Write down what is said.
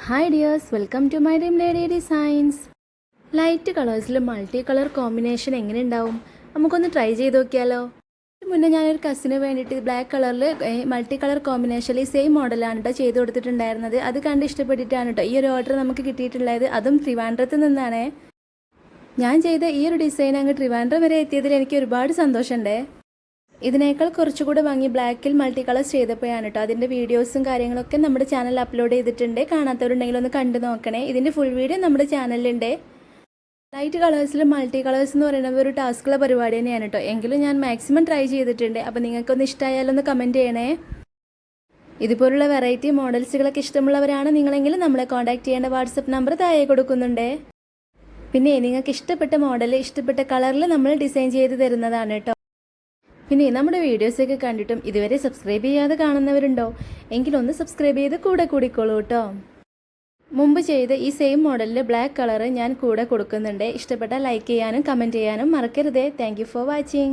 Hi dears, welcome to my dream lady designs. Light കളേഴ്സിൽ multi colour combination എങ്ങനെ ഉണ്ടാവും? നമുക്കൊന്ന് ട്രൈ ചെയ്ത് നോക്കിയാലോ? മുന്നേ ഞാനൊരു കസിന് വേണ്ടിയിട്ട് ബ്ലാക്ക് കളറിൽ മൾട്ടി കളർ കോമ്പിനേഷനിൽ സെയിം മോഡലാണ് കേട്ടോ ചെയ്ത് കൊടുത്തിട്ടുണ്ടായിരുന്നത്. അത് കണ്ട് ഇഷ്ടപ്പെട്ടിട്ടാണ് കേട്ടോ ഈ ഒരു ഓർഡർ നമുക്ക് കിട്ടിയിട്ടുള്ളത്. അതും ട്രിവാൻഡ്രത്ത് നിന്നാണ്. ഞാൻ ചെയ്ത ഈ ഒരു ഡിസൈൻ അങ്ങ് ട്രിവാൻഡ്രം വരെ എത്തിയതിൽ എനിക്ക് ഒരുപാട് സന്തോഷമുണ്ട്. ഇതിനേക്കാൾ കുറച്ചുകൂടെ ഭംഗി ബ്ലാക്കിൽ മൾട്ടി കളേഴ്സ് ചെയ്തപ്പോഴാണ് കേട്ടോ. അതിൻ്റെ വീഡിയോസും കാര്യങ്ങളൊക്കെ നമ്മുടെ ചാനൽ അപ്ലോഡ് ചെയ്തിട്ടുണ്ട്. കാണാത്തവരുണ്ടെങ്കിൽ ഒന്ന് കണ്ടു നോക്കണേ. ഇതിൻ്റെ ഫുൾ വീഡിയോ നമ്മുടെ ചാനലിലുണ്ട്. ലൈറ്റ് കളേഴ്സിൽ മൾട്ടി കളേഴ്സ് എന്ന് പറയുന്നത് ഒരു ടാസ്കുള്ള പരിപാടി തന്നെയാണ് കേട്ടോ. എങ്കിലും ഞാൻ മാക്സിമം ട്രൈ ചെയ്തിട്ടുണ്ട്. അപ്പോൾ നിങ്ങൾക്കൊന്ന് ഇഷ്ടമായാലൊന്ന് കമൻറ്റ് ചെയ്യണേ. ഇതുപോലുള്ള വെറൈറ്റി മോഡൽസുകളൊക്കെ ഇഷ്ടമുള്ളവരാണ് നിങ്ങളെങ്കിൽ നമ്മളെ കോൺടാക്ട് ചെയ്യേണ്ട വാട്സപ്പ് നമ്പർ താഴെ കൊടുക്കുന്നുണ്ട്. പിന്നെ നിങ്ങൾക്ക് ഇഷ്ടപ്പെട്ട മോഡൽ ഇഷ്ടപ്പെട്ട കളറിൽ നമ്മൾ ഡിസൈൻ ചെയ്ത് തരുന്നതാണ് കേട്ടോ. പിന്നെ നമ്മുടെ വീഡിയോസൊക്കെ കണ്ടിട്ടും ഇതുവരെ സബ്സ്ക്രൈബ് ചെയ്യാതെ കാണുന്നവരുണ്ടോ? എങ്കിലൊന്ന് സബ്സ്ക്രൈബ് ചെയ്ത് കൂടെ കൂടിക്കോളൂ കേട്ടോ. മുമ്പ് ചെയ്ത ഈ സെയിം മോഡലിൽ ബ്ലാക്ക് കളർ ഞാൻ കൂടെ കൊടുക്കുന്നുണ്ട്. ഇഷ്ടപ്പെട്ടാൽ ലൈക്ക് ചെയ്യാനും കമൻറ്റ് ചെയ്യാനും മറക്കരുതേ. Thank you for watching.